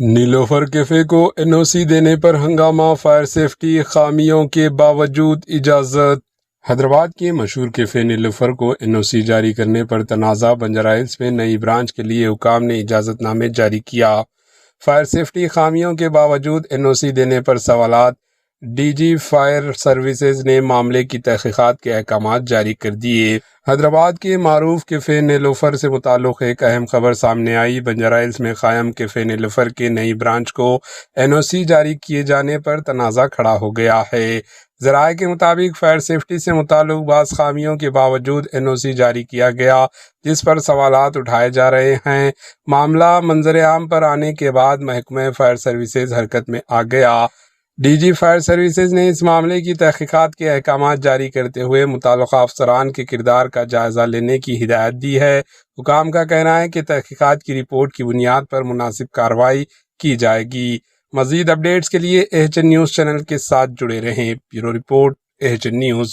نیلوفر cafe کو N او سی دینے پر ہنگامہ، فائر سیفٹی خامیوں کے باوجود اجازت۔ حیدرآباد کے مشہور کیفے نیلوفر کو این او سی جاری کرنے پر تنازع، بنجارہ ہلز میں نئی برانچ کے لیے حکام نے اجازت نامے جاری کیا۔ فائر سیفٹی خامیوں کے باوجود این او سی دینے پر سوالات، ڈی جی فائر سروسز نے معاملے کی تحقیقات کے احکامات جاری کر دیے۔ حیدرآباد کے معروف کیفے نیلوفر سے متعلق ایک اہم خبر سامنے آئی۔ بنجارہ ہلز میں قائم کیفے نیلوفر کے نئی برانچ کو این او سی جاری کیے جانے پر تنازع کھڑا ہو گیا ہے۔ ذرائع کے مطابق فائر سیفٹی سے متعلق بعض خامیوں کے باوجود این او سی جاری کیا گیا، جس پر سوالات اٹھائے جا رہے ہیں۔ معاملہ منظر عام پر آنے کے بعد محکمہ فائر سروسز حرکت میں آ گیا۔ ڈی جی فائر سروسز نے اس معاملے کی تحقیقات کے احکامات جاری کرتے ہوئے متعلقہ افسران کے کردار کا جائزہ لینے کی ہدایت دی ہے۔ حکام کا کہنا ہے کہ تحقیقات کی رپورٹ کی بنیاد پر مناسب کارروائی کی جائے گی۔ مزید اپڈیٹس کے لیے ایچ این نیوز چینل کے ساتھ جڑے رہیں۔ Bureau report, H N news.